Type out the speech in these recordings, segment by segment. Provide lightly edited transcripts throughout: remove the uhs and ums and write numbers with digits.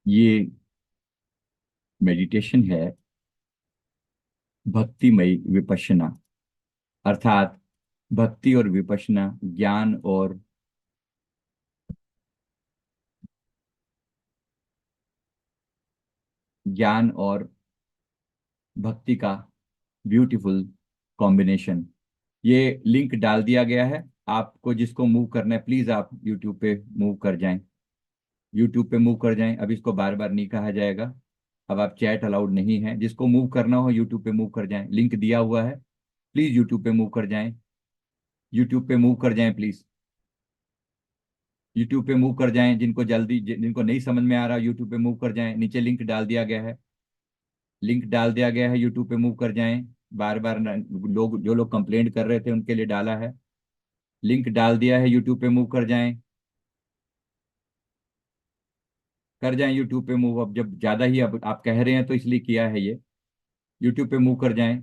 ये मेडिटेशन है भक्तिमय विपश्यना, अर्थात भक्ति और विपश्यना, ज्ञान और भक्ति का ब्यूटीफुल कॉम्बिनेशन। ये लिंक डाल दिया गया है। आपको जिसको मूव करना है प्लीज आप यूट्यूब पे मूव कर जाएं। यूट्यूब पे मूव कर जाएं। अब इसको बार बार नहीं कहा जाएगा। अब आप चैट अलाउड नहीं है। जिसको मूव करना हो यूट्यूब पे मूव कर जाएं। लिंक दिया हुआ है। प्लीज यूट्यूब पे मूव कर जाएं। यूट्यूब पे मूव कर जाएं प्लीज। यूट्यूब पे मूव कर जाएं। जिनको नहीं समझ में आ रहा यूट्यूब पे मूव कर जाएं। नीचे लिंक डाल दिया गया है। लिंक डाल दिया गया है। यूट्यूब पे मूव कर जाएं। बार बार जो लोग कंप्लेंट कर रहे थे उनके लिए डाला है। लिंक डाल दिया है। यूट्यूब पे मूव कर जाएं। कर जाएं यूट्यूब पे मूव। अब जब ज्यादा ही अब आप कह रहे हैं तो इसलिए किया है ये। यूट्यूब पे मूव कर जाएं।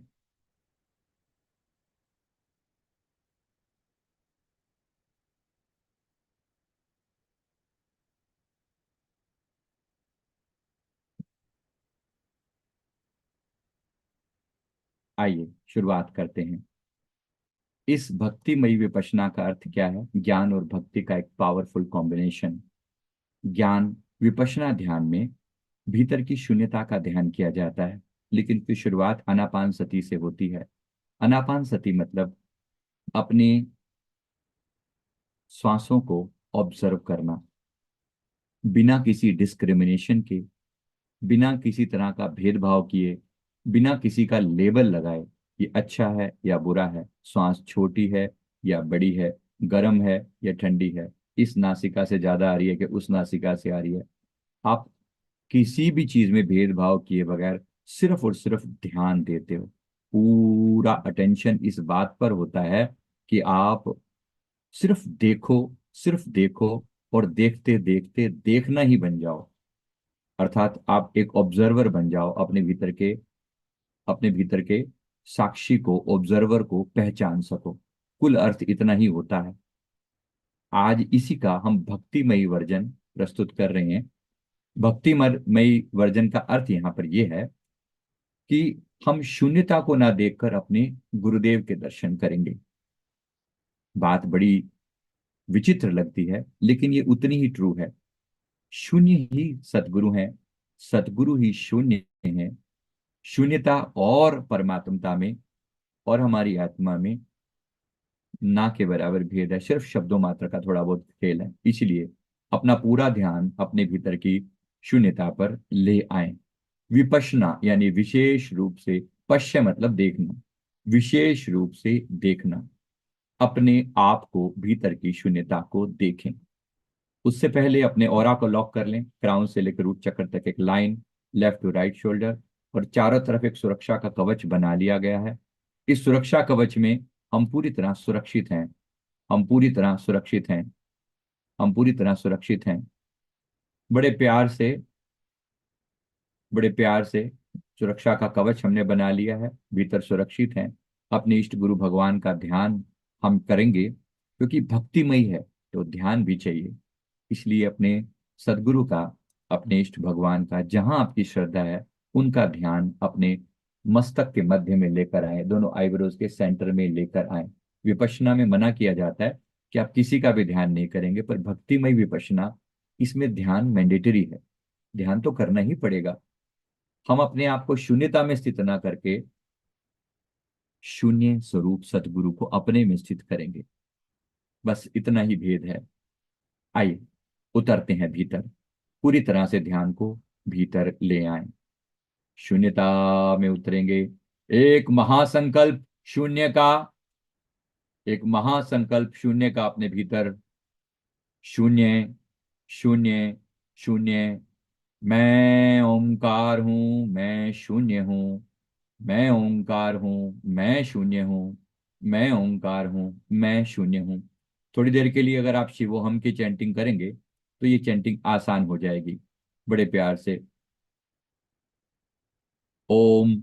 आइए शुरुआत करते हैं। इस भक्तिमयी विपश्यना का अर्थ क्या है? ज्ञान और भक्ति का एक पावरफुल कॉम्बिनेशन। ज्ञान विपश्यना ध्यान में भीतर की शून्यता का ध्यान किया जाता है, लेकिन फिर शुरुआत आनापान सती से होती है। आनापान सती मतलब अपने श्वासों को ऑब्जर्व करना, बिना किसी डिस्क्रिमिनेशन के, बिना किसी तरह का भेदभाव किए, बिना किसी का लेबल लगाए। ये अच्छा है या बुरा है, श्वास छोटी है या बड़ी है, गर्म है या ठंडी है, इस नासिका से ज्यादा आ रही है कि उस नासिका से आ रही है। आप किसी भी चीज में भेदभाव किए बगैर सिर्फ और सिर्फ ध्यान देते हो। पूरा अटेंशन इस बात पर होता है कि आप सिर्फ देखो, सिर्फ देखो, और देखते देखते देखना ही बन जाओ। अर्थात आप एक ऑब्जर्वर बन जाओ। अपने भीतर के साक्षी को, ऑब्जर्वर को पहचान सको। कुल अर्थ इतना ही होता है। आज इसी का हम भक्तिमयी वर्जन प्रस्तुत कर रहे हैं। भक्तिमयी वर्जन का अर्थ यहाँ पर यह है कि हम शून्यता को ना देखकर अपने गुरुदेव के दर्शन करेंगे। बात बड़ी विचित्र लगती है, लेकिन ये उतनी ही ट्रू है। शून्य ही सतगुरु हैं। सतगुरु ही शून्य हैं। शून्यता और परमात्मता में और हमारी आत्मा में ना के बराबर भेद है। सिर्फ शब्दों मात्र का थोड़ा बहुत खेल है। इसलिए अपना पूरा ध्यान अपने भीतर की शून्यता पर ले आए। विपश्यना यानी विशेष रूप से, पश्य मतलब देखना, विशेष रूप से देखना। अपने आप को, भीतर की शून्यता को देखें। उससे पहले अपने ऑरा को लॉक कर लें। क्राउन से लेकर रूट चक्र तक एक line, left to right shoulder, और चारों तरफ एक सुरक्षा का कवच बना लिया गया है। इस सुरक्षा कवच में हम पूरी तरह सुरक्षित हैं। हम पूरी तरह सुरक्षित हैं। हम पूरी तरह सुरक्षित हैं। बड़े प्यार से, बड़े प्यार से सुरक्षा का कवच हमने बना लिया है। भीतर सुरक्षित हैं। अपने इष्ट गुरु भगवान का ध्यान हम करेंगे, क्योंकि भक्तिमय है तो ध्यान भी चाहिए। इसलिए अपने सदगुरु का, अपने इष्ट भगवान का, जहां आपकी श्रद्धा है उनका ध्यान अपने मस्तक के मध्य में लेकर आए। दोनों आईब्रोज के सेंटर में लेकर आए। विपश्यना में मना किया जाता है कि आप किसी का भी ध्यान नहीं करेंगे, पर भक्तिमय विपश्यना, इसमें ध्यान मैंडेटरी है। ध्यान तो करना ही पड़ेगा। हम अपने आप को शून्यता में स्थित ना करके शून्य स्वरूप सतगुरु को अपने में स्थित करेंगे। बस इतना ही भेद है। आइए उतरते हैं भीतर। पूरी तरह से ध्यान को भीतर ले आए। शून्यता में उतरेंगे। एक महासंकल्प शून्य का, एक महासंकल्प शून्य का अपने भीतर। शून्य, शून्य, शून्य। मैं ओंकार हूं, मैं शून्य हूं। मैं ओंकार हूं, मैं शून्य हूं। मैं ओंकार हूं, मैं शून्य हूं। थोड़ी देर के लिए अगर आप शिवोहम की चैंटिंग करेंगे तो ये चैंटिंग आसान हो जाएगी। बड़े प्यार से ओम,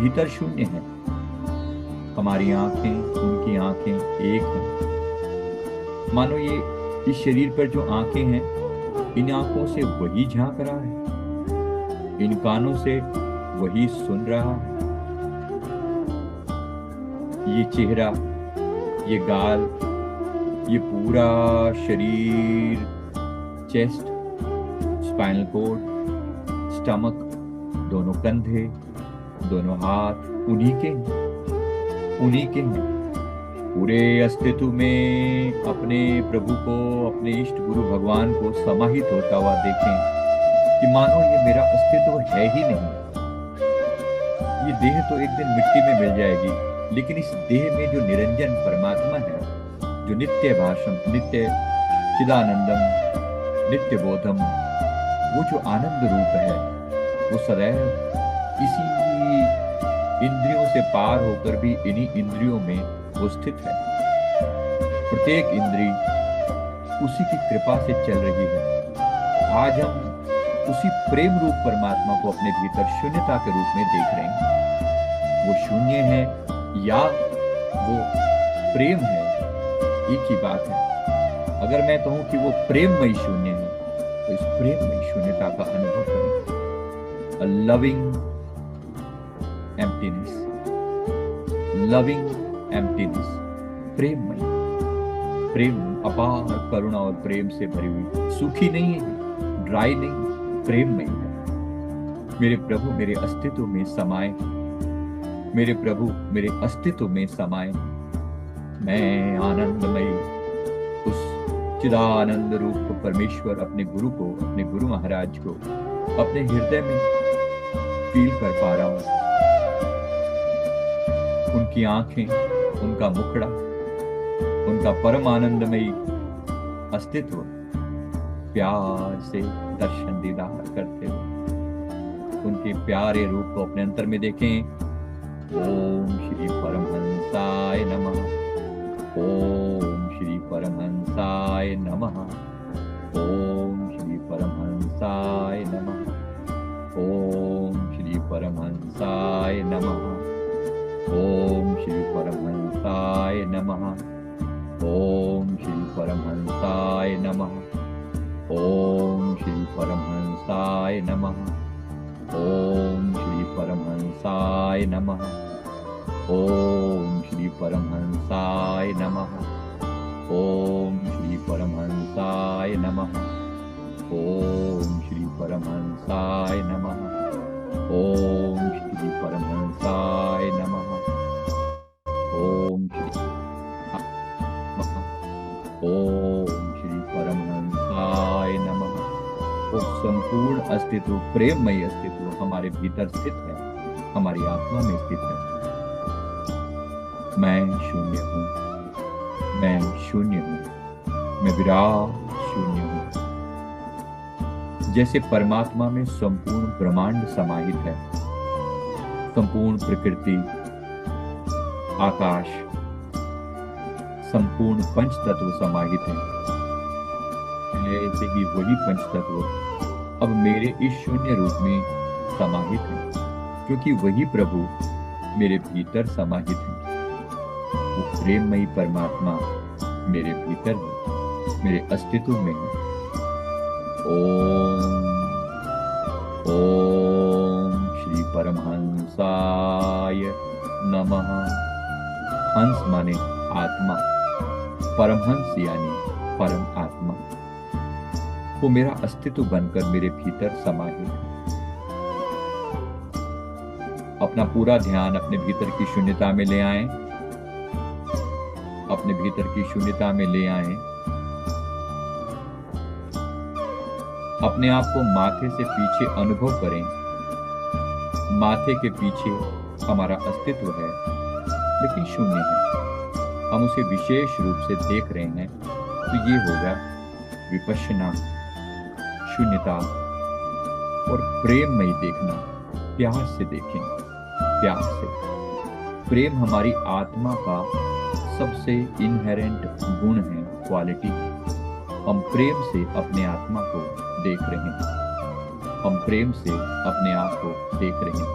भीतर शून्य है। हमारी आंखें, उनकी आंखें एक हैं। मानो ये इस शरीर पर जो आंखें हैं, इन आंखों से वही झांक रहा है, इन कानों से वही सुन रहा है। ये चेहरा, ये गाल, ये पूरा शरीर, चेस्ट, स्पाइनल कॉर्ड, स्टमक, दोनों कंधे, दोनों हाथ उन्हीं के हैं। पूरे अस्तित्व में अपने प्रभु को, अपने इष्ट गुरु भगवान को समाहित होता हुआ देखें कि मानो ये मेरा अस्तित्व है ही नहीं। ये देह तो एक दिन मिट्टी में मिल जाएगी, लेकिन इस देह में जो निरंजन परमात्मा है, जो नित्य भाषम, नित्य चिदानंदम, नित्य बोधम, वो जो आनंद रूप है, वो सदैव इसी इंद्रियों से पार होकर भी इन्हीं इंद्रियों में वो स्थित है। प्रत्येक इंद्री उसी की कृपा से चल रही है। आज हम उसी प्रेम रूप परमात्मा को अपने भीतर शून्यता के रूप में देख रहे हैं। वो शून्य है या वो प्रेम है, एक ही बात है। अगर मैं कहूं कि वो प्रेममयी शून्य है, तो इस प्रेममयी शून्यता का अनुभव करें। A loving emptiness, loving emptiness, प्रेममयी, प्रेम, अपार करुणा और प्रेम से भरी हुई, सूखी नहीं है, ड्राई नहीं, प्रेममयी है। मेरे प्रभु मेरे अस्तित्व में समाये, मेरे प्रभु मेरे अस्तित्व में समाये। मैं आनंदमयी उस चिदानंद रूप परमेश्वर अपने गुरु को, अपने गुरु महाराज को अपने हृदय में फील कर पा रहा हूं। उनकी आंखें, उनका मुखड़ा, उनका परम आनंदमयी अस्तित्व प्यार से दर्शन दीदार करते हुए उनके प्यारे रूप को अपने अंतर में देखें। ओम श्री परमहंसाय नमः, ओम श्री परमहंसाय नमः, ओम श्री परमहंसाय नमः, ओम श्री परमहंसाय नमः, ओम श्री परमहंसाय नमः, ओम श्री परमहंसाय नमः, ओम श्री परमहंसाय नमः, ओम श्री परमहंसाय नमः, ओम श्री परमहंसाय नमः, ओम श्री परमहंसाय नमः, ओम श्री परमहंसाय नमः, ओम श्री परमहंसाय नमः, ओम श्री, ओम श्री परमहंसाय नमः। वो संपूर्ण अस्तित्व, प्रेममय अस्तित्व हमारे भीतर स्थित है, हमारी आत्मा में स्थित है। मैं शून्य हूँ, मैं शून्य हूँ, मैं विराट शून्य हूँ। जैसे परमात्मा में संपूर्ण ब्रह्मांड समाहित है, संपूर्ण प्रकृति, आकाश, संपूर्ण पंच तत्व समाहित है, ऐसे ही वही पंच तत्व अब मेरे इस शून्य रूप में समाहित है, क्योंकि वही प्रभु मेरे भीतर समाहित है। वो प्रेममयी परमात्मा मेरे भीतर है, मेरे अस्तित्व में है। ओम ओम श्री परमहंसाय नमः। हंस माने आत्मा, परमहंस यानी परम आत्मा। वो मेरा अस्तित्व बनकर मेरे भीतर समाहित है। अपना पूरा ध्यान अपने भीतर की शून्यता में ले आएं, अपने भीतर की शून्यता में ले आएं। अपने आप को माथे से पीछे अनुभव करें। माथे के पीछे हमारा अस्तित्व है, लेकिन शून्य है। हम उसे विशेष रूप से देख रहे हैं, तो ये होगा विपश्यना, शून्यता और प्रेममय देखना। प्यार से देखें, प्यार से। प्रेम हमारी आत्मा का सबसे इनहेरेंट गुण है, क्वालिटी है। हम प्रेम से अपने आत्मा को देख रहे हैं, हम प्रेम से अपने आप को देख रहे हैं।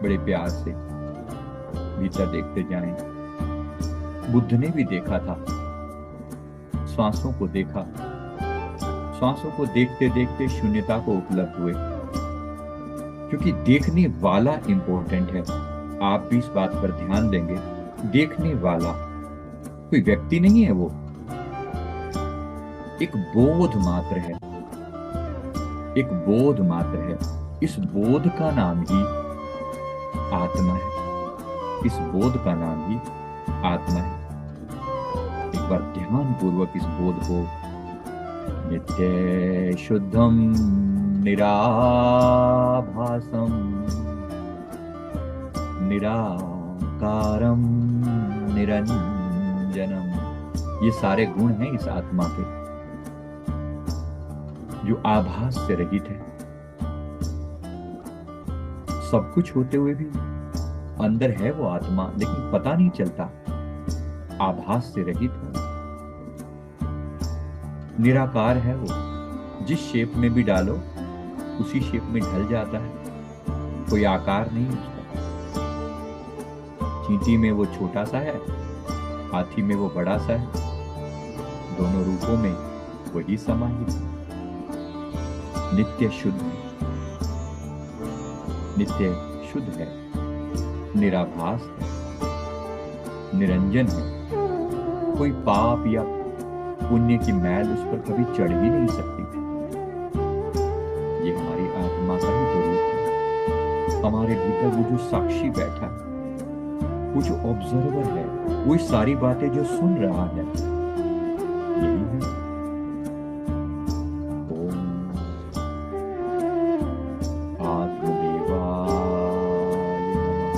बड़े प्यार से भीतर देखते जाएं। बुद्ध ने भी देखा था, श्वासों को देखा, श्वासों को देखते देखते शून्यता को उपलब्ध हुए, क्योंकि देखने वाला इंपॉर्टेंट है। आप भी इस बात पर ध्यान देंगे, देखने वाला कोई व्यक्ति नहीं है, वो एक बोध मात्र है, एक बोध मात्र है। इस बोध का नाम ही आत्मा है, इस बोध का नाम ही आत्मा है। एक बार ध्यान पूर्वक इस बोध को, नित्य शुद्धम निराभासम निराकारम निरंजनम, ये सारे गुण हैं इस आत्मा के, जो आभास से रहित है। सब कुछ होते हुए भी अंदर है वो आत्मा, लेकिन पता नहीं चलता, आभास से रहित है, निराकार है वो। जिस शेप में भी डालो उसी शेप में ढल जाता है, कोई आकार नहीं उसका। चींटी में वो छोटा सा है, हाथी में वो बड़ा सा है, दोनों रूपों में वही समाहित है। नित्य शुद्ध है, नित्य शुद्ध है, निराभास है, निरंजन है। कोई पाप या पुण्य की मैल उस पर कभी चढ़ ही नहीं सकती। ये हमारी आत्मा का ही तो रूप है। हमारे भीतर वो जो साक्षी बैठा है, वो जो ऑब्जर्वर है, वो इस सारी बातें जो सुन रहा है, यही है। ओम आत्मदेवाय नमः।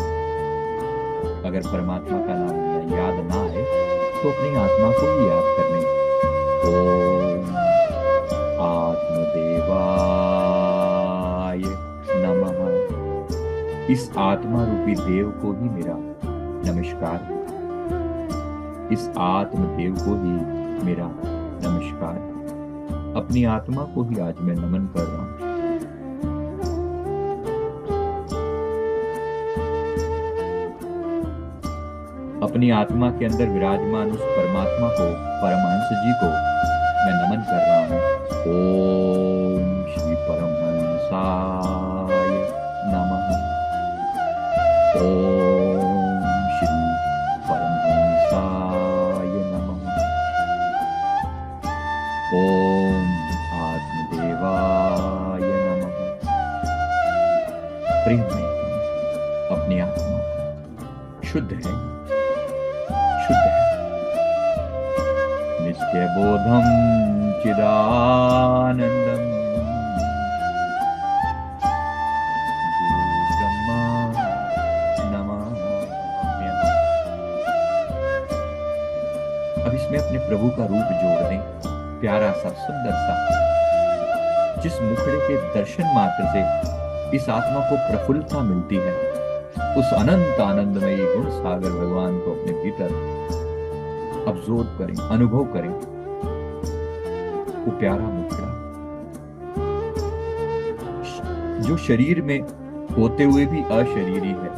अगर परमात्मा का नाम याद ना आए तो अपनी आत्मा को ही याद कर लें। ओम आत्मदेवाय नमः। इस आत्मा रूपी देव को ही मेरा नमस्कार, इस आत्मदेव को ही मेरा नमस्कार। अपनी आत्मा को ही आज मैं नमन कर रहा हूं। अपनी आत्मा के अंदर विराजमान उस परमात्मा को, परमहंस जी को मैं नमन कर रहा हूं। ओम श्री परमहंसाय नमः। ओम श्री परमहंसाय नमः। ओम आत्मदेवाय नमः। प्रेम में अपनी आत्मा शुद्ध है, शुद्ध है। नित्य बोधम चिदानंदम ब्रह्मा नमाम्यहम्। अब इसमें अपने प्रभु का रूप जोड़ दें, प्यारा सा, सुंदर सा, जिस मुखड़े के दर्शन मात्र से इस आत्मा को प्रफुल्लता मिलती है। उस अनंत आनंदमयी गुण सागर भगवान को अपने भीतर अब्जॉर्ब करें, अनुभव करें। वो प्यारा मुखड़ा जो शरीर में होते हुए भी अशरीरी है,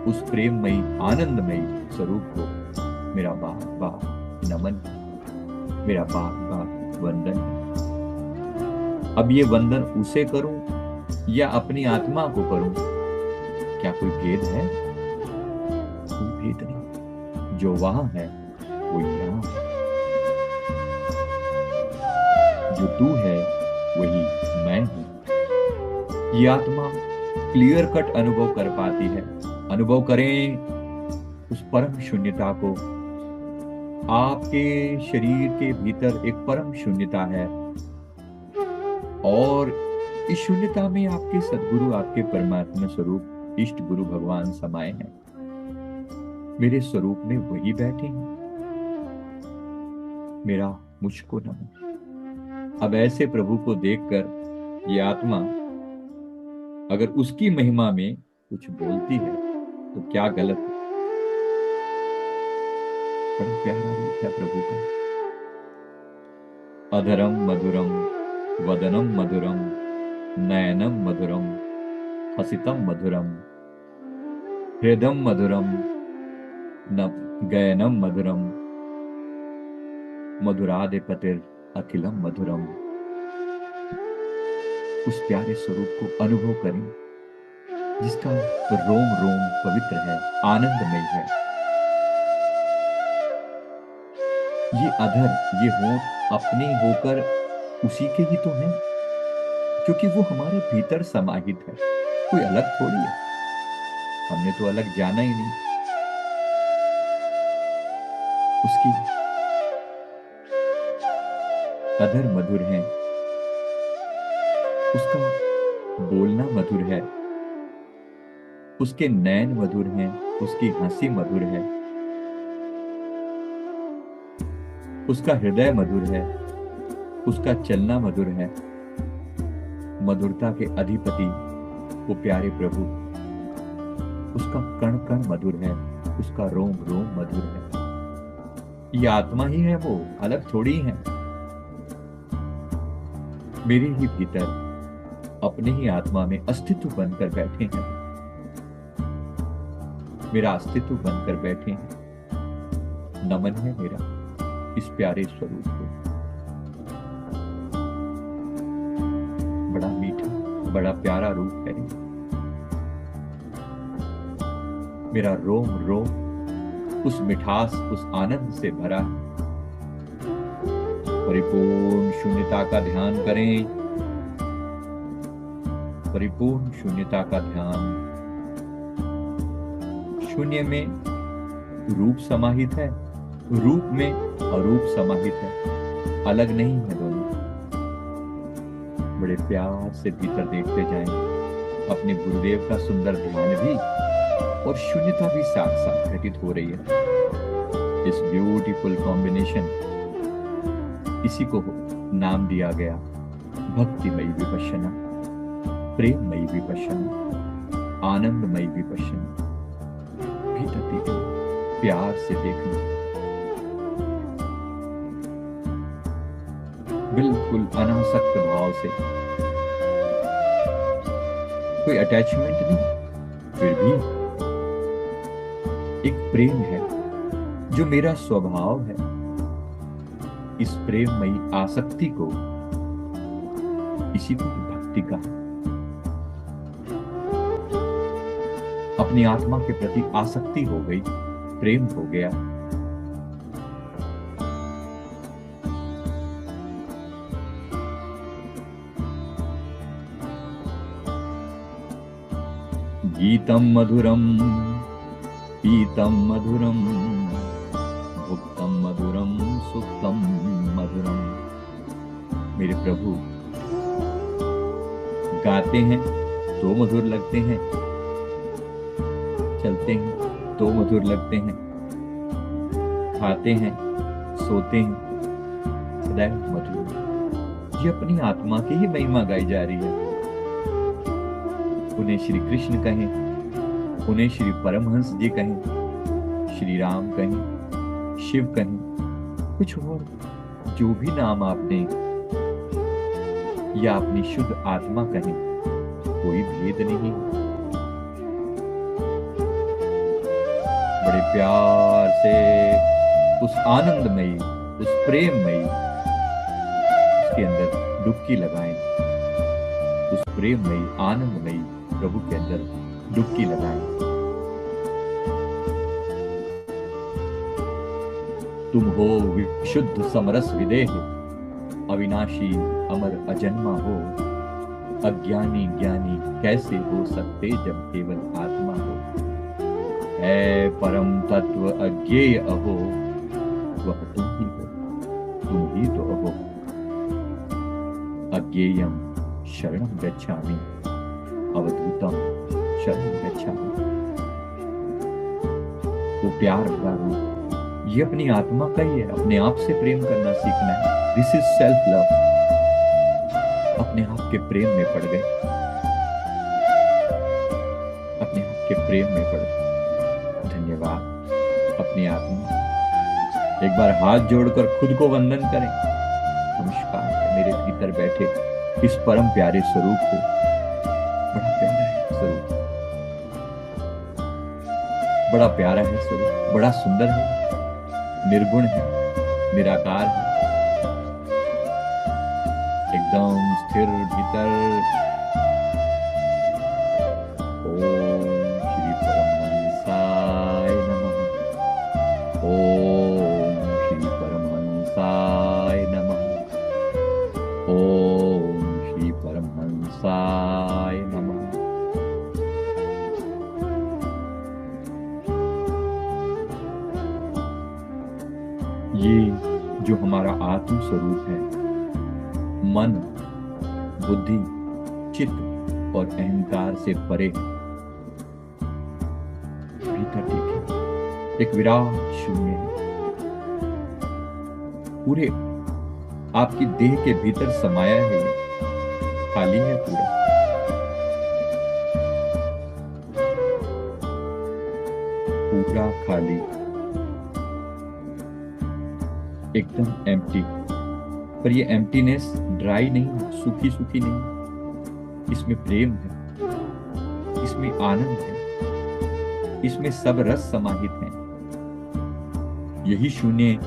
उस प्रेममयी आनंदमयी स्वरूप को मेरा बार बार नमन, मेरा बार बार वंदन है। अब ये वंदन उसे करूं या अपनी आत्मा को करूं, क्या कोई भेद है? कोई भेद नहीं। जो वहां है वो यहां है, जो तू है वही मैं हूं। ये आत्मा क्लियर कट अनुभव कर पाती है। अनुभव करें उस परम शून्यता को। आपके शरीर के भीतर एक परम शून्यता है और इस शून्यता में आपके सद्गुरु, आपके परमात्मा स्वरूप इष्ट गुरु भगवान समाये हैं। मेरे स्वरूप में वही बैठे हैं। मेरा मुझको नमन। अब ऐसे प्रभु को देखकर ये आत्मा अगर उसकी महिमा में कुछ बोलती है तो क्या गलत है? बड़ा प्यारा रूप है प्रभु का। अधरम मधुरम वदनम मधुरम नयनम मधुरम हसितम मधुरम हृदम मधुरम न गयनम मधुरम मधुराधिपतिर अखिलम मधुरम। उस प्यारे स्वरूप को अनुभव करें जिसका रोम रोम पवित्र है, आनंदमय है। ये अधर, ये होंठ अपने होकर उसी के ही तो हैं, क्योंकि वो हमारे भीतर समाहित है, कोई अलग थोड़ी है। हमने तो अलग जाना ही नहीं। उसकी अधर मधुर है, उसका बोलना मधुर है, उसके नैन मधुर हैं, उसकी हंसी मधुर है, उसका हृदय मधुर है, उसका चलना मधुर है। मधुरता के अधिपति वो प्यारे प्रभु, उसका कण कण मधुर है, उसका रोम रोम मधुर है। ये आत्मा ही है, वो अलग थोड़ी है। मेरे ही भीतर अपने ही आत्मा में अस्तित्व बनकर बैठे हैं, मेरा अस्तित्व बनकर बैठे हैं। नमन है मेरा इस प्यारे स्वरूप को। बड़ा मीठा, बड़ा प्यारा रूप है मेरा। रोम रोम उस मिठास, उस आनंद से भरा है। परिपूर्ण शून्यता का ध्यान करें, परिपूर्ण शून्यता का ध्यान। शून्य में रूप समाहित है, रूप में अरूप समाहित है, अलग नहीं है दोनों। बड़े प्यार से भीतर देखते जाएं। अपने गुरुदेव का सुंदर ध्यान भी और शून्यता भी साथ साथ घटित हो रही है। इस ब्यूटीफुल कॉम्बिनेशन, इसी को नाम दिया गया भक्तिमयी विपश्यना, प्रेममयी विपश्यना, आनंदमयी विपश्यना। भीतर देखना, प्यार से देखना, बिल्कुल अनासक्त भाव से, कोई अटैचमेंट नहीं, फिर भी एक प्रेम है जो मेरा स्वभाव है। इस प्रेममयी आसक्ति को, इसी को भक्ति का, अपनी आत्मा के प्रति आसक्ति हो गई, प्रेम हो गया। गीतम मधुरम पीतम मधुरम भुक्तम मधुरम सुक्तम मधुरम। मेरे प्रभु गाते हैं तो मधुर लगते हैं, चलते हैं तो मधुर लगते हैं, खाते हैं, सोते हैं, सदैव मधुर। ये अपनी आत्मा की ही महिमा गाई जा रही है। उन्हें श्री कृष्ण कहें, उन्हें श्री परमहंस जी कहें, श्री राम कहें, शिव कहें, कुछ और जो भी नाम आपने, या अपनी शुद्ध आत्मा कहें, कोई भेद नहीं। बड़े प्यार से उस आनंदमयी, उस प्रेममयी, उसके अंदर डुबकी लगाएं। उस प्रेममयी, आनंदमयी प्रभु के अंदर डुबकी लगाएं। तुम हो विशुद्ध समरस विदेह, अविनाशी अमर अजन्मा हो। अज्ञानी ज्ञानी कैसे हो सकते जब केवल आत्मा हो। है परम तत्व अज्ञेय अहो, वह तुम ही हो, तुम ही तो अहो। अज्ञेयम शरणं गच्छामि, अवधूतम शरणं गच्छामि। वो प्यार भरा रूप, ये अपनी आत्मा का ही है। अपने आप से प्रेम करना सीखना है। This is self love. अपने आप के प्रेम में पड़ गए, अपने आप के प्रेम में पड़ गए। धन्यवाद। अपनी आत्मा, एक बार हाथ जोड़कर खुद को वंदन करें। नमस्कार मेरे भीतर बैठे इस परम प्यारे स्वरूप को। बड़ा प्यारा है स्वरूप। बड़ा प्यारा है स्वरूप, बड़ा सुंदर है, निर्गुण है, निराकार है, एकदम स्थिर भीतर। ओम श्री परमहंसाय नमः। ओम श्री परमहंसाय नमः। ओम श्री परमहंसाय नमः। ये जो हमारा आत्म स्वरूप है, मन, बुद्धि, चित्त और अहंकार से परे है। भीतर देखिए, एक विराट शून्य है, पूरे आपकी देह के भीतर समाया है, खाली है पूरा। पूरा खाली, एकदम एम्प्टी। पर ये एम्प्टीनेस ड्राई नहीं, सूखी सूखी नहीं। इसमें प्रेम है, इसमें आनंद है, इसमें सब रस समाहित हैं। यही शून्य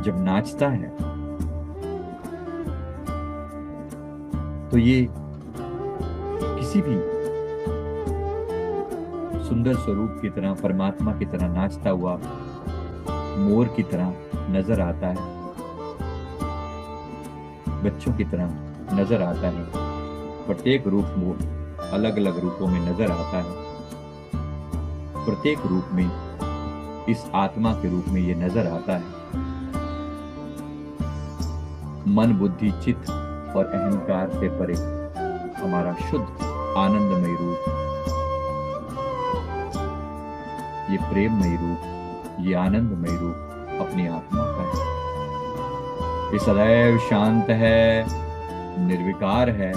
जब नाचता है तो ये किसी भी सुंदर स्वरूप की तरह, परमात्मा की तरह नाचता हुआ मोर की तरह नजर आता है, बच्चों की तरह नजर आता है। प्रत्येक रूप वो अलग अलग रूपों में नजर आता है। प्रत्येक रूप में इस आत्मा के रूप में ये नजर आता है। मन, बुद्धि, चित्त और अहंकार से परे हमारा शुद्ध आनंदमय रूप, ये प्रेममय रूप, ये आनंदमय रूप अपनी आत्मा का है। ये सदैव शांत है, निर्विकार है,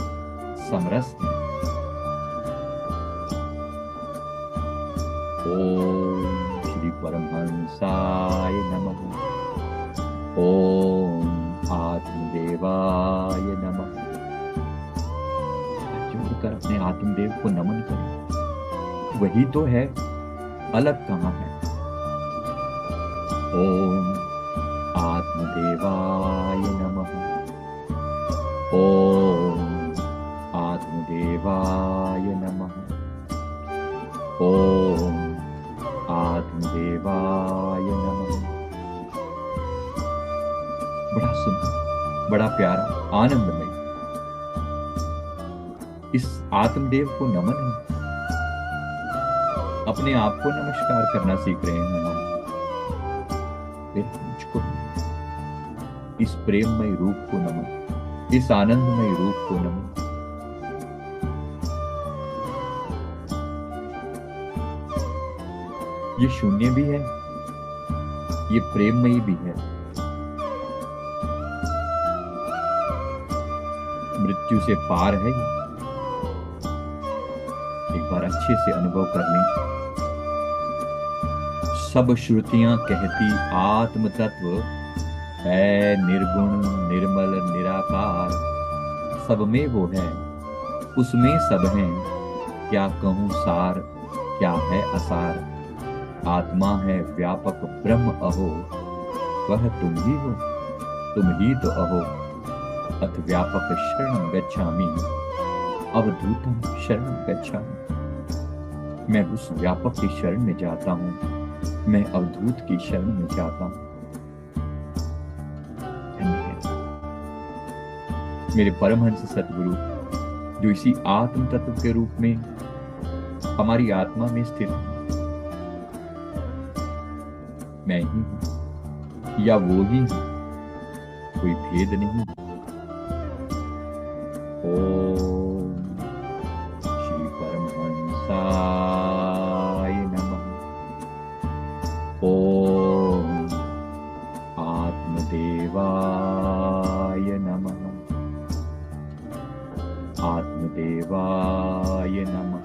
समरस है। ओम श्री परमहंसाय नमः। ओम आत्मदेवाय नमः। जोड़कर अपने आत्मदेव को नमन करें, वही तो है, अलग कहाँ है। ओम आत्मदेवाय नमः। ओम आत्मदेवाय नमः। ओम आत्मदेवाय नमः। बड़ा सुंदर, बड़ा प्यारा, आनंदमय इस आत्मदेव को नमन है। अपने आप को नमस्कार करना सीख रहे हैं हम। फिर मुझको इस प्रेममय रूप को नमन, इस आनंदमय रूप को नमन। ये शून्य भी है, ये प्रेममयी भी है। मृत्यु से पार है। एक बार अच्छे से अनुभव कर लें। सब श्रुतियां कहती आत्म तत्व है निर्गुण, निर्मल, निराकार। सब में वो है, उसमें सब है। क्या कहूं सार, क्या है असार। आत्मा है व्यापक ब्रह्म अहो, वह तुम ही हो, तुम ही तो अहो। अथ व्यापक शरणं गच्छामि, अवधूतं शरणं गच्छामि। मैं उस व्यापक की शरण में जाता हूं, मैं अवधूत की शरण में जाता हूं। मेरे परमहंस सतगुरु जो इसी आत्म तत्व के रूप में हमारी आत्मा में स्थित है। मैं ही हूं या वो ही है, कोई भेद नहीं। ओम श्री परमहंसाय नमः। ओम आत्मदेवाय नमः। आत्मदेवाय नमः।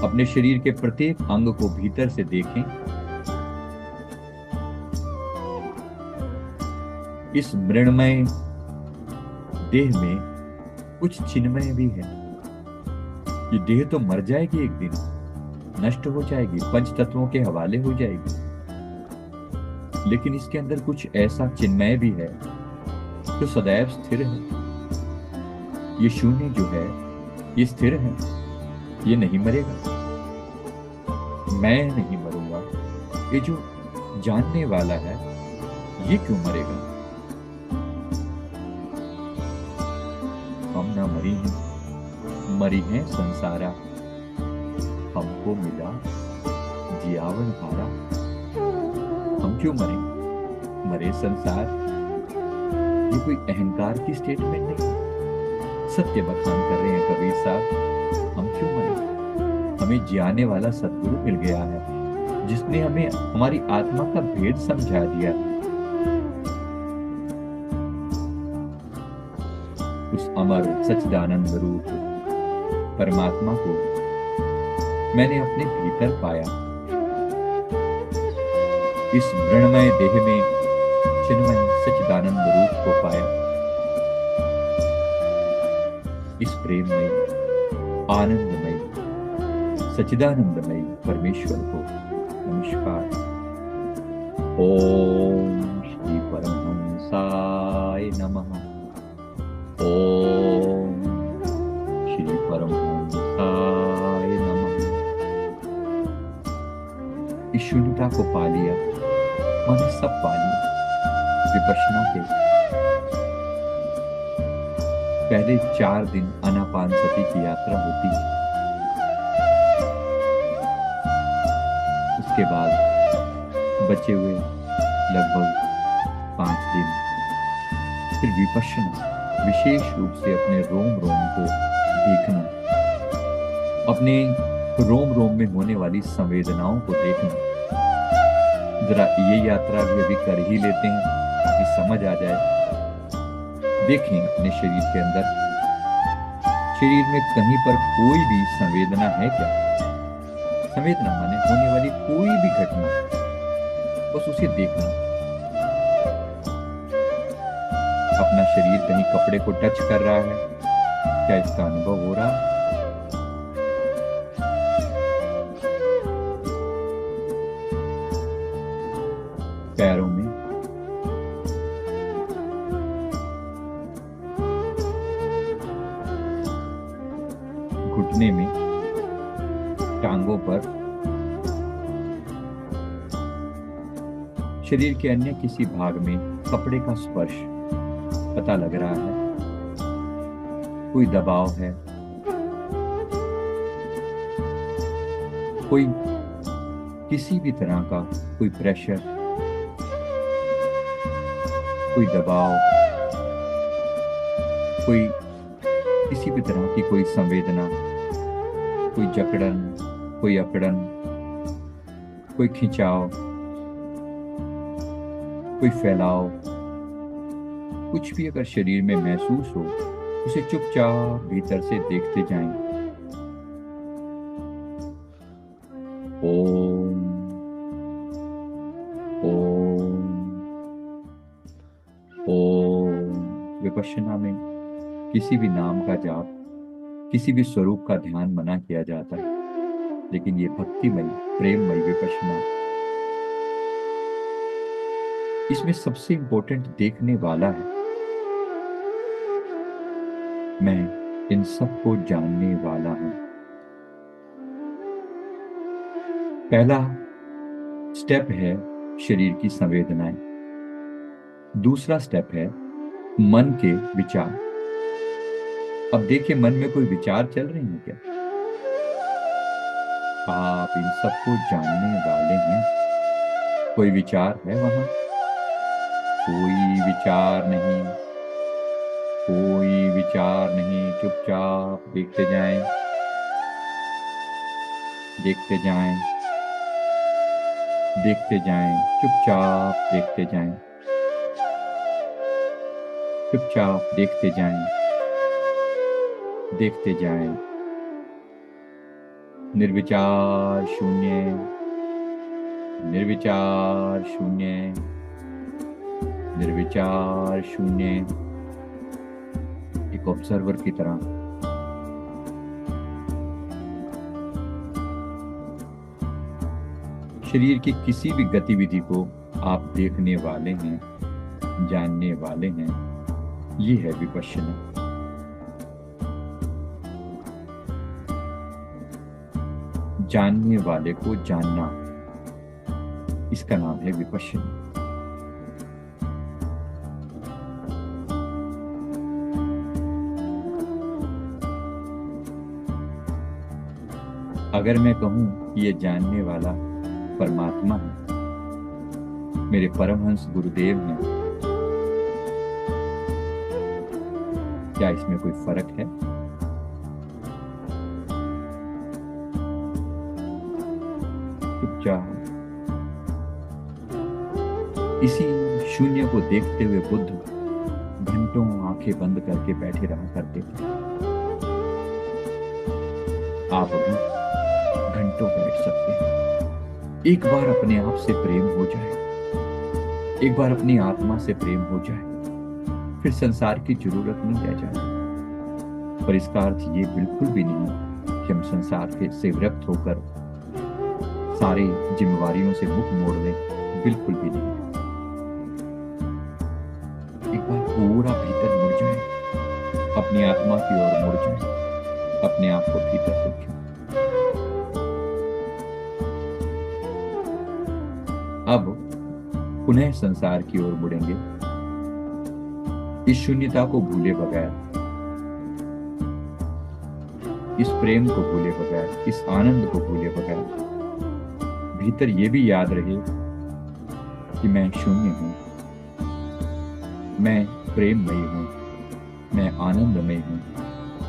अपने शरीर के प्रत्येक अंग को भीतर से देखें। इस मृण्मय देह में कुछ चिन्मय भी है। ये देह तो मर जाएगी एक दिन, नष्ट हो जाएगी, पंच तत्वों के हवाले हो जाएगी। लेकिन इसके अंदर कुछ ऐसा चिन्मय भी है जो सदैव स्थिर है। ये शून्य जो है ये स्थिर है, ये नहीं मरेगा। मैं नहीं मरूंगा, ये जो जानने वाला है ये क्यों मरेगा। हम ना मरी हैं, मरी हैं संसारा, हमको मिला जियावन हारा। हम क्यों मरे, मरे संसार। ये कोई अहंकार की स्टेटमेंट नहीं, सत्य बखान कर रहे हैं कबीर साहब। हम क्यों मरे, हमें जियाने वाला सद्गुरु मिल गया है, जिसने हमें हमारी आत्मा का भेद समझा दिया। उस अमर सच्चिदानंद रूप परमात्मा को मैंने अपने भीतर पाया। इस मृण्मय देह में चिन्मय सच्चिदानंद रूप को पाया। इस प्रेममय आनंदमय सच्चिदानंदमय परमेश्वर को नमस्कार। ओम श्री परमहंसाय नमः। ओम श्री परमहंसाय नमः। इस शून्यता को पा लिया, मैंने सब पा लिया। विपश्यना के पहले 4 दिन आनापानसति की यात्रा होती है। उसके बाद बचे हुए लगभग 5 दिन फिर विपश्यना, विशेष रूप से अपने रोम रोम को देखना, अपने रोम रोम में होने वाली संवेदनाओं को देखना। जरा ये यात्रा भी अभी कर ही लेते हैं ताकि समझ आ जाए। देखें अपने शरीर के अंदर, शरीर में कहीं पर कोई भी संवेदना है क्या। संवेदना माने होने वाली कोई भी घटना, बस उसे देखना। अपना शरीर कहीं कपड़े को टच कर रहा है क्या, इसका अनुभव हो रहा है। पैरों में घुटने में, टांगों पर, शरीर के अन्य किसी भाग में कपड़े का स्पर्श पता लग रहा है। कोई दबाव है, कोई किसी भी तरह का कोई प्रेशर, कोई दबाव, कोई किसी भी तरह की कोई संवेदना, कोई जकड़न, कोई अकड़न, कोई खिंचाव, कोई फैलाव, कुछ भी अगर शरीर में महसूस हो, उसे चुपचाप भीतर से देखते जाएं। ओम ओम ओम। विपश्यना में किसी भी नाम का जाप, किसी भी स्वरूप का ध्यान मना किया जाता है, लेकिन ये भक्तिमय प्रेममय विपश्यना, इसमें सबसे इंपॉर्टेंट देखने वाला है। मैं इन सबको जानने वाला हूं। पहला स्टेप है शरीर की संवेदनाएं। दूसरा स्टेप है मन के विचार। अब देखिए, मन में कोई विचार चल रहे हैं क्या। आप इन सबको जानने वाले हैं। कोई विचार है वहां? कोई विचार नहीं, कोई विचार नहीं। चुपचाप देखते जाएं, देखते जाएं, देखते जाएं। चुपचाप देखते जाएं, चुपचाप देखते जाएं, देखते जाएं। निर्विचार शून्य, निर्विचार शून्य, निर्विचार शून्य। एक ऑब्जर्वर की तरह शरीर की किसी भी गतिविधि को आप देखने वाले हैं, जानने वाले हैं, ये है विपश्यना। जानने वाले को जानना, इसका नाम है विपश्यना। अगर मैं कहूं कि ये जानने वाला परमात्मा है, मेरे परमहंस गुरुदेव हैं, क्या इसमें कोई फर्क है? चुपचाप इसी शून्य को देखते हुए बुद्ध घंटों आंखें बंद करके बैठे रहा करते थे। आप भी घंटों बैठ सकते हैं। एक बार अपने आप से प्रेम हो जाए, एक बार अपनी आत्मा से प्रेम हो जाए, फिर संसार की जरूरत नहीं रह जाती। पर इसका अर्थ ये बिल्कुल भी नहीं कि हम संसार के से विरक्त होकर सारी जिम्मेवारियों से मुख मोड़ लें, बिल्कुल भी नहीं। एक बार पूरा भीतर मुड़ जाए, अपनी आत्मा की ओर मुड़ जाए, अपने आप को भीतर देखें। अब पुनः संसार की ओर मुड़ेंगे, इस शून्यता को भूले बगैर, इस प्रेम को भूले बगैर, इस आनंद को भूले बगैर, भीतर ये भी याद रहे कि मैं शून्य हूं, मैं प्रेममयी हूं, मैं आनंदमय हूं,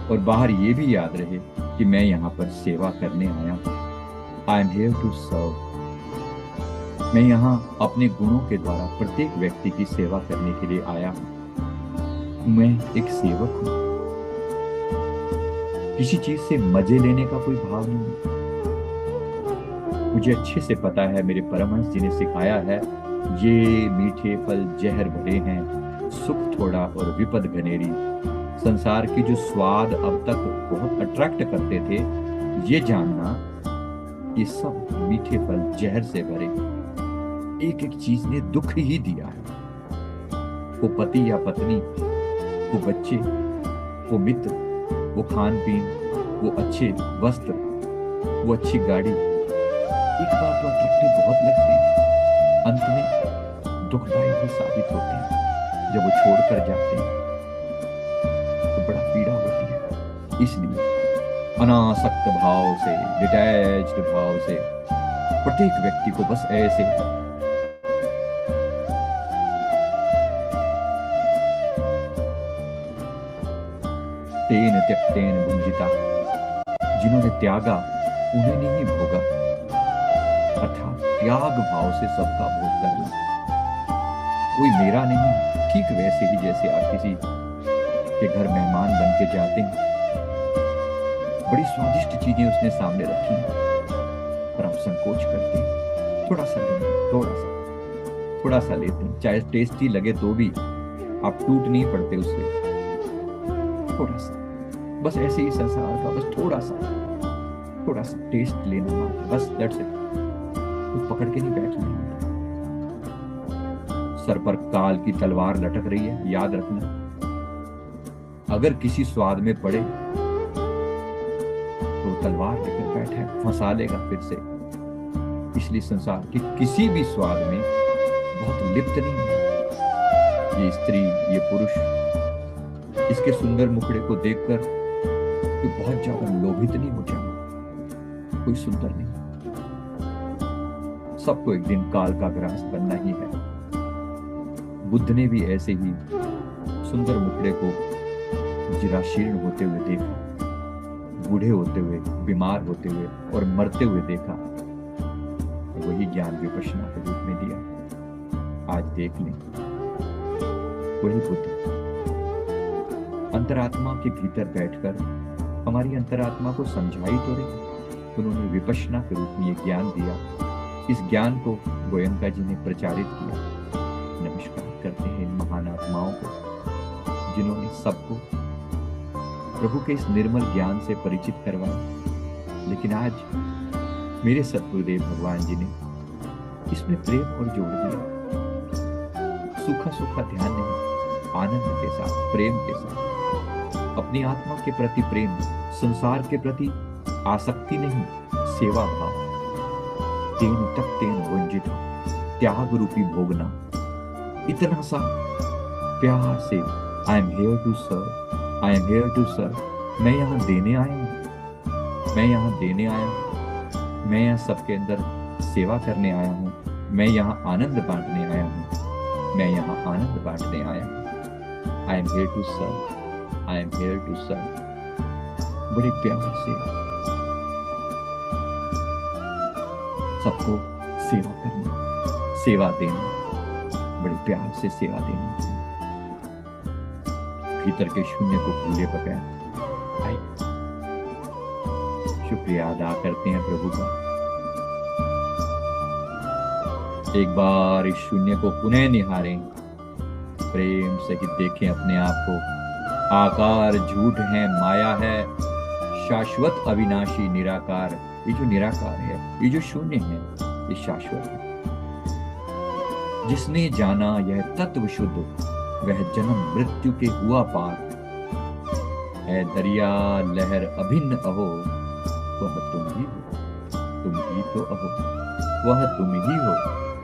और बाहर ये भी याद रहे कि मैं यहां पर सेवा करने आया हूं। I am here to serve. मैं यहां अपने गुणों के द्वारा प्रत्येक व्यक्ति की सेवा करने के लिए आया हूं। मैं एक सेवक हूं। किसी चीज से मजे लेने का कोई भाव नहीं है। मुझे अच्छे से पता है, मेरे परमहंस जी ने सिखाया है, ये मीठे फल जहर भरे हैं, सुख थोड़ा और विपद घनेरी। संसार की जो स्वाद अब तक बहुत अट्रैक्ट करते थे, ये जानना ये सब मीठे फल जहर से भरे। एक एक चीज ने दुख ही दिया है। वो पति या पत्नी, वो बच्चे, वो मित्र, वो खान पीन, वो अच्छे वस्त्र, वो अच्छी गाड़ी, एक बार तो अट्रैक्टिव बहुत लगते हैं, अंत में दुखदायी भी साबित होते हैं। जब वो छोड़कर जाते हैं तो बड़ा पीड़ा होती है। इसलिए अनासक्त भाव से, डिटैच्ड भाव से प्रत्येक व्यक्ति को बस ऐसे तेन त्यक्तेन भुंजिता, जिन्होंने त्यागा उन्हें नहीं भोगा, अर्थात त्याग भाव से सबका भोग करना। कोई मेरा नहीं, ठीक वैसे ही जैसे आप किसी के घर मेहमान बन के जाते हैं, बड़ी स्वादिष्ट चीजें उसने सामने रखी हैं, पर आप संकोच करते हैं, थोड़ा सा लेते, थोड़ा सा लेते हैं, चाहे टेस्टी लगे तो भी आप टूट नहीं पड़ते उससे, थोड़ा सा, बस ऐसे ही संसार का बस थोड़ा सा टेस्ट लेना, बस दैट्स इट। तो पकड़ के नहीं बैठना। सर पर काल की तलवार लटक रही है, याद रखना, अगर किसी स्वाद में पड़े तो तलवार लेकर बैठा है, फंसा लेगा फिर से। इसलिए संसार के किसी भी स्वाद में बहुत लिप्त नहीं है। ये स्त्री, ये पुरुष, इसके सुंदर मुखड़े को देखकर कोई बहुत ज्यादा लोभित नहीं हो जाए, कोई सुंदर नहीं। सबको एक दिन काल का ग्रास बनना ही है। बुद्ध ने भी ऐसे ही सुंदर मुखड़े को जीर्णशीर्ण होते हुए देखा, बूढ़े होते हुए, बीमार होते हुए और मरते हुए देखा। वही ज्ञान विपश्यना के रूप में दिया। आज देख लें, वही बुद्ध अंतरात्मा के भीतर बैठकर हमारी अंतरात्मा को समझाई तो रही। उन्होंने विपश्यना के रूप में ये ज्ञान दिया। इस ज्ञान को गोयंका जी ने प्रचारित किया। नमस्कार करते हैं इन महान आत्माओं को, जिन्होंने सबको प्रभु के इस निर्मल ज्ञान से परिचित करवाया। लेकिन आज मेरे सतगुरुदेव भगवान जी ने इसमें प्रेम और जोड़ दिया। सूखा सूखा ध्यान नहीं, आनंद के साथ, प्रेम के साथ, अपनी आत्मा के प्रति प्रेम, संसार के प्रति आसक्ति नहीं, सेवा भाव। तेन तक तेन वंजित, त्याग रूपी भोगना, इतना सा प्यार से I am here to serve, I am here to serve. मैं यहाँ देने आया हूँ, मैं यहाँ देने आया हूँ, मैं यहाँ सबके अंदर सेवा करने आया हूँ, मैं यहाँ आनंद बांटने आया हूँ, मैं यहाँ आनंद बांटने आया हूँ। I am here to serve, I am here to serve. बड़े प्यार से सबको सेवा करना, सेवा देना, बड़े प्यार से सेवा देना। भीतर के शून्य को भूले बगैर आए। शुक्रिया अदा करते हैं प्रभु का। एक बार इस शून्य को पुनः निहारें, प्रेम सहित देखें अपने आप को। आकार झूठ है, माया है, शाश्वत अविनाशी निराकार। ये जो निराकार है, ये जो शून्य है, ये शाश्वत है। जिसने जाना यह तत्व शुद्ध, वह जन्म मृत्यु के हुआ पार। है दरिया लहर अभिन्न अहो, वह तुम ही हो, तुम ही तो अहो, वह तुम ही हो,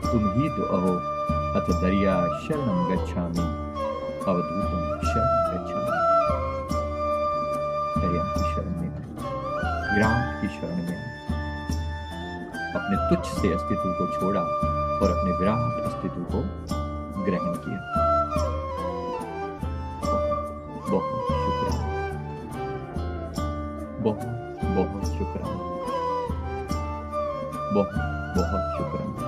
तुम ही तो अहो। अथ दरिया शरणं गच्छामि, अवधूतं शरणं गच्छामि। दरिया की शरण में आए, विराट की शरण में आए, अपने तुच्छ से अस्तित्व को छोड़ा और अपने विराट अस्तित्व को ग्रहण किया। बहुत शुक्राना, बहुत बहुत शुक्राना, बहुत बहुत शुक्राना।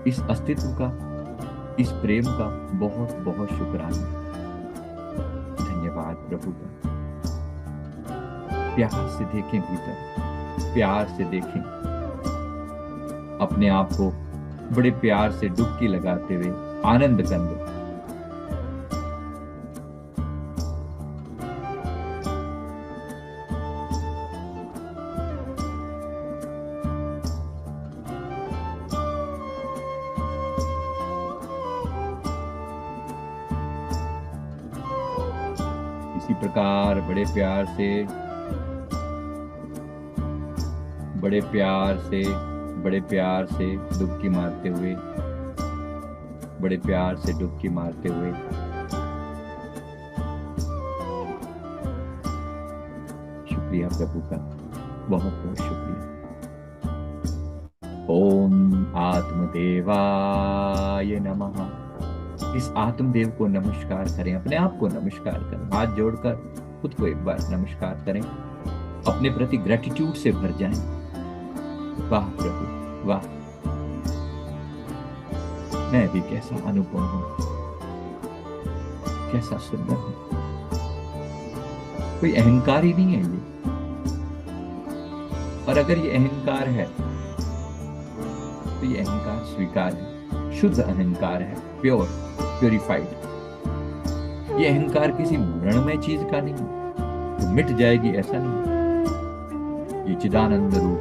इस अस्तित्व का, इस प्रेम का बहुत बहुत शुक्राना। धन्यवाद प्रभु का। प्यार से देखें भीतर, प्यार से देखें अपने आप को, बड़े प्यार से डुबकी लगाते हुए आनंद कंद। इसी प्रकार बड़े प्यार से, बड़े प्यार से, बड़े प्यार से डुबकी मारते हुए, बड़े प्यार से डुबकी मारते हुए शुक्रिया प्रभु का, बहुत बहुत शुक्रिया। ओम आत्मदेवाय नमः। इस आत्मदेव को नमस्कार करें, अपने आप को नमस्कार करें, हाथ जोड़कर खुद को एक बार नमस्कार करें, अपने प्रति ग्रेटिट्यूड से भर जाएं। वाह प्रभु वाह, मैं भी कैसा अनुपम हूं, कैसा सुंदर हूं। कोई अहंकार ही नहीं है ये, और अगर ये अहंकार है तो ये अहंकार स्वीकार है, शुद्ध अहंकार है, प्योर, प्योरिफाइड। ये अहंकार किसी मरणमय चीज का नहीं, तो मिट जाएगी ऐसा नहीं। ये चिदानंद रूप,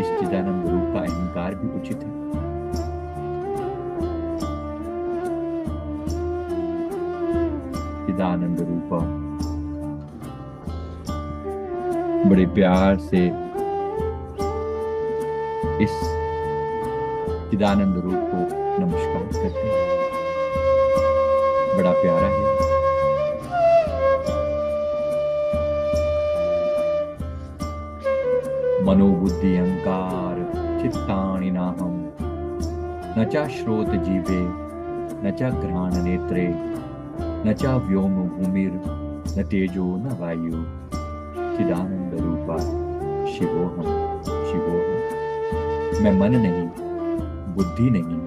इस चिदानंद रूप का अहंकार भी उचित है। चिदानंद रूप, बड़े प्यार से इस चिदानंद रूप को नमस्कार करते हैं। बड़ा प्यारा है। मनोबुद्धि अहंकार चित्तानि नाहम, न च श्रोत जीवे, न च घ्राण नेत्रे, न च व्योम भूमिर, न तेजो न वायु। चिदानंद रूपा शिवोहम शिवोहम। मैं मन नहीं, बुद्धि नहीं,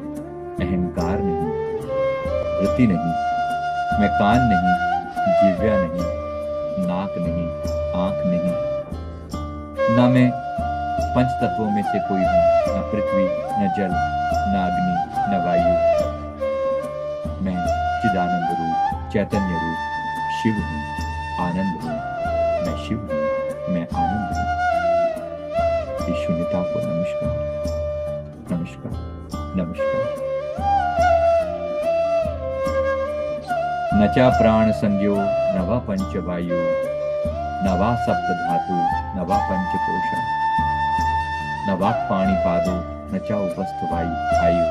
अहंकार नहीं, रति नहीं, मैं कान नहीं, जिह्वा नहीं, नाक नहीं, आंख नहीं, न मैं पंच तत्वों में से कोई हूं, न पृथ्वी, न जल, न अग्नि, न वायु। मैं चिदानंद रूप, चैतन्य रूप शिव हूं, आनंद हूं। मैं शिव हूँ, मैं आनंद हूँ। इस शून्यता को नमस्कार, नमस्कार, नमस्कार। न चा प्राण संज्ञो न वा पंचवायु न वा सप्त धातु न वा पंचकोश न वाक् पाणिपादो न चा उपस्थ वायु आयु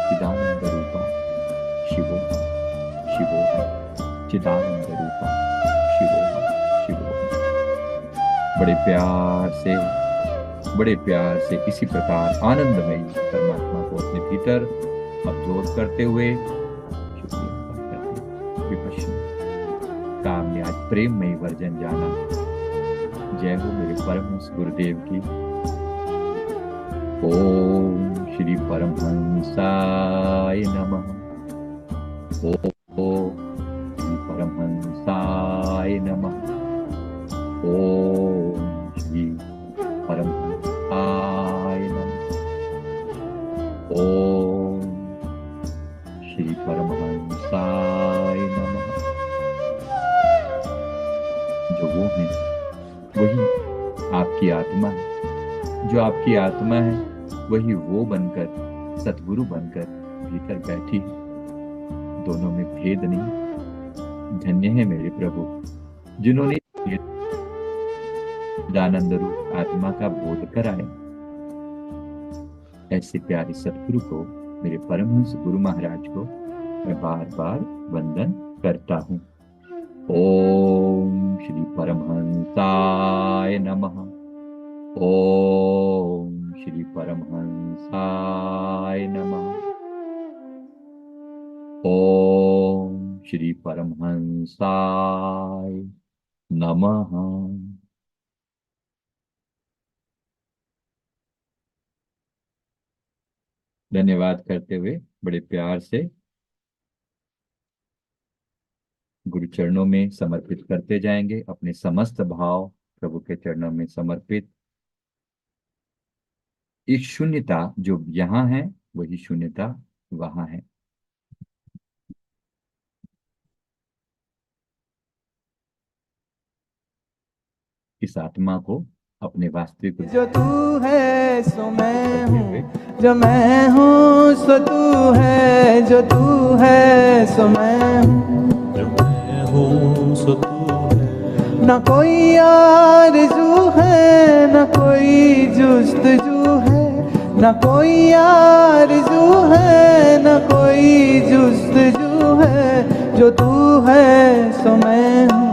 चिदानंद रूपा शिवो शिवो चिदानंद रूपा शिवो शिवो। बड़े प्यार से इसी प्रकार आनंदमयी परमात्मा को अपने भीतर अब्जॉर्व करते हुए शुक्रिया करते हैं। विपश्यना का हमने आज प्रेममयी वर्जन जाना। जय हो मेरे परमहंस गुरुदेव की। ओम श्री परमहंसाय नमः। ओम श्री परमहंसाय नमः। ओम श्री परमहंसाय नमः। ओम श्री परमहंसाय नमः। जो वो है वही आपकी आत्मा है, जो आपकी आत्मा है वही वो बनकर, सतगुरु बनकर भीतर बैठी है। दोनों में भेद नहीं। धन्य है मेरे प्रभु जिन्होंने दानंद रूप आत्मा का बोध कराया। ऐसे प्यारे सतगुरु को, मेरे परमहंस गुरु महाराज को मैं बार बार वंदन करता हूँ। ओम श्री परमहंसाय नमः। ओम श्री परमहंसाय नमः। ओम श्री परमहंसाय नमः। धन्यवाद करते हुए बड़े प्यार से गुरु चरणों में समर्पित करते जाएंगे अपने समस्त भाव प्रभु के चरणों में समर्पित। इस शून्यता जो यहाँ है वही शून्यता वहां है। इस आत्मा को अपने वास्तविक जो तू है सो मैं हूँ, जो मैं हूँ सो तू है, जो तू है सो मैं हूँ, जो मैं हूँ सो तू है। न कोई आरज़ू है न कोई जुस्तजू है, न कोई आरज़ू है न कोई जुस्तजू है। जो तू है सो मैं हूँ,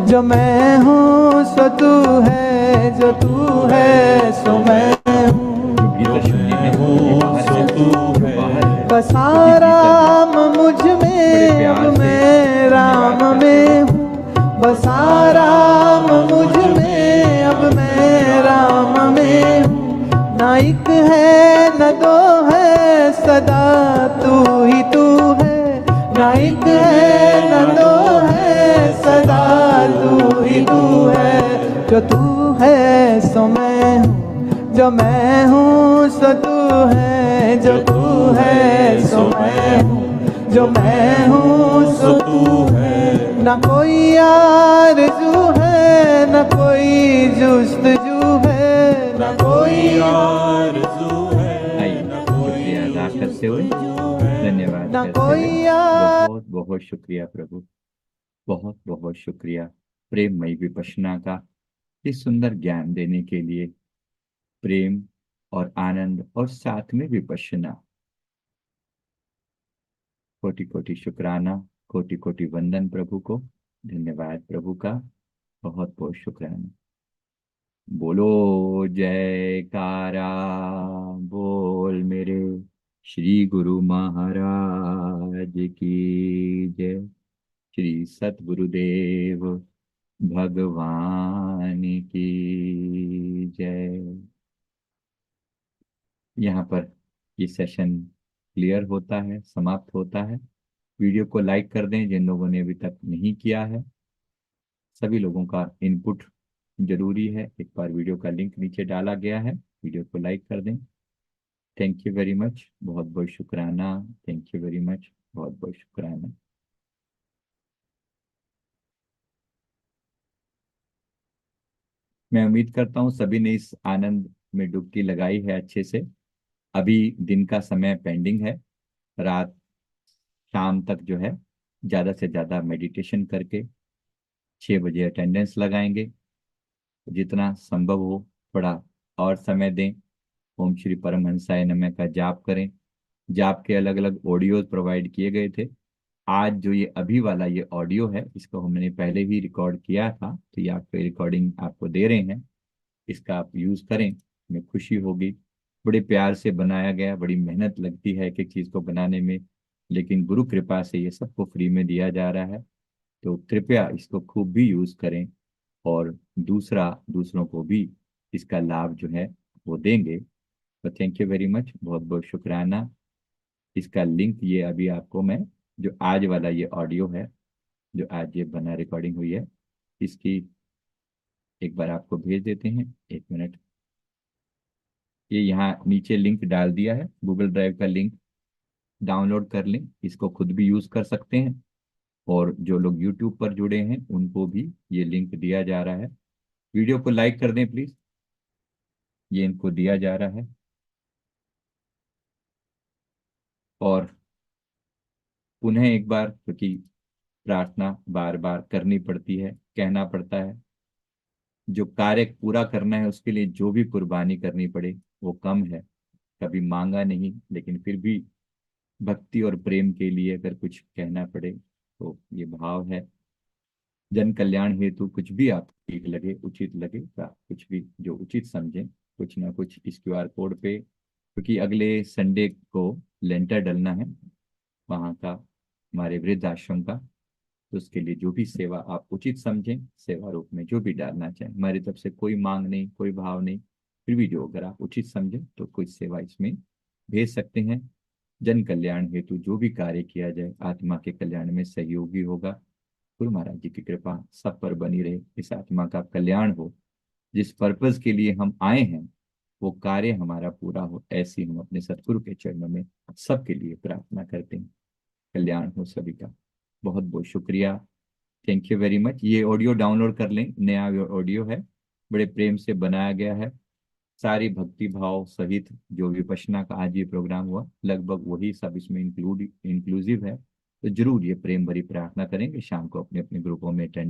जो मैं हूँ सो तू है, जो तू है सो मैं हूँ। जो भीतर शून्य है वो बाहर है। बसा राम मुझ में अब मैं राम में हूँ, बसा राम मुझ में अब मैं राम में हूँ। ना एक है न दो है सदा तू ही तू है, ना एक है न दो है सदा तू ही तू है। जो तू है सो मैं हूँ, जो मैं हूँ सो तू है, जो तू है सो मैं हूँ, जो मैं हूँ सो तू है। न कोई आरज़ू है न कोई जुस्तजू है, न कोई आरज़ू है आइए शुक्रिया अदा करते हुए धन्यवाद न करते कोई हुए बहुत बहुत शुक्रिया प्रभु, बहुत बहुत शुक्रिया प्रेममयी विपश्यना का इस सुंदर ज्ञान देने के लिए। प्रेम और आनंद और साथ में विपश्यना। कोटि कोटि शुक्राना, कोटि कोटि वंदन प्रभु को। धन्यवाद प्रभु का, बहुत बहुत शुक्राना। बोलो जयकारा बोल मेरे श्री गुरु महाराज की जय। श्री सतगुरुदेव भगवान की जय। यहाँ पर ये सेशन क्लियर होता है, समाप्त होता है। वीडियो को लाइक कर दें जिन लोगों ने अभी तक नहीं किया है। सभी लोगों का इनपुट जरूरी है। एक बार वीडियो का लिंक नीचे डाला गया है, वीडियो को लाइक कर दें। थैंक यू वेरी मच, बहुत बहुत शुक्राना। थैंक यू वेरी मच, बहुत बहुत शुक्राना। मैं उम्मीद करता हूँ सभी ने इस आनंद में डुबकी लगाई है अच्छे से। अभी दिन का समय पेंडिंग है। रात शाम तक जो है ज्यादा से ज्यादा मेडिटेशन करके 6 बजे अटेंडेंस लगाएंगे। जितना संभव हो थोड़ा और समय दें। ओम श्री परमहंसाय नमः का जाप करें। जाप के अलग अलग ऑडियोज प्रोवाइड किए गए थे। आज जो ये अभी वाला ये ऑडियो है इसको हमने पहले भी रिकॉर्ड किया था, तो ये आपको रिकॉर्डिंग आपको दे रहे हैं। इसका आप यूज करें, हमें खुशी होगी। बड़े प्यार से बनाया गया, बड़ी मेहनत लगती है एक एक चीज को बनाने में, लेकिन गुरु कृपा से ये सबको फ्री में दिया जा रहा है। तो कृपया इसको खूब भी यूज करें और दूसरों को भी इसका लाभ जो है वो देंगे। तो थैंक यू वेरी मच, बहुत बहुत शुक्राना। इसका लिंक ये अभी आपको मैं, जो आज वाला ये ऑडियो है, जो आज ये बना रिकॉर्डिंग हुई है, इसकी एक बार आपको भेज देते हैं। 1 मिनट। ये यहाँ नीचे लिंक डाल दिया है, गूगल ड्राइव का लिंक। डाउनलोड कर लें, इसको खुद भी यूज कर सकते हैं। और जो लोग यूट्यूब पर जुड़े हैं उनको भी ये लिंक दिया जा रहा है। वीडियो को लाइक कर दें प्लीज, ये इनको दिया जा रहा है। और पुनः एक बार, क्योंकि प्रार्थना बार बार करनी पड़ती है, कहना पड़ता है, जो कार्य पूरा करना है उसके लिए जो भी कुर्बानी करनी पड़े वो कम है। कभी मांगा नहीं, लेकिन फिर भी भक्ति और प्रेम के लिए अगर कुछ कहना पड़े तो ये भाव है। जन कल्याण हेतु कुछ भी आप ठीक लगे, उचित लगे, या कुछ भी जो उचित समझें, कुछ ना कुछ इस क्यूआर कोड पे, क्योंकि अगले संडे को लेंटर डलना है वहाँ का, हमारे वृद्ध आश्रम का। तो उसके लिए जो भी सेवा आप उचित समझें, सेवा रूप में जो भी डालना चाहें, हमारी तरफ से कोई मांग नहीं, कोई भाव नहीं, फिर भी जो अगर आप उचित समझें तो कोई सेवा इसमें भेज सकते हैं। जन कल्याण हेतु जो भी कार्य किया जाए आत्मा के कल्याण में सहयोगी होगा। गुरु महाराज जी की कृपा सब पर बनी रहे, इस आत्मा का कल्याण हो, जिस पर्पज के लिए हम आए हैं वो कार्य हमारा पूरा हो, ऐसी हम अपने सतगुरु के चरणों में सबके लिए प्रार्थना करते हैं। कल्याण हो सभी का। बहुत बहुत शुक्रिया। Thank you very much. ये ऑडियो डाउनलोड कर लें, नया ऑडियो है, बड़े प्रेम से बनाया गया है। सारी भक्ति भाव सहित जो विपश्यना का आज ये प्रोग्राम हुआ लगभग वही सब इसमें इंक्लूसिव है। तो जरूर ये प्रेम भरी प्रार्थना करेंगे शाम को अपने अपने ग्रुपों में अटेंड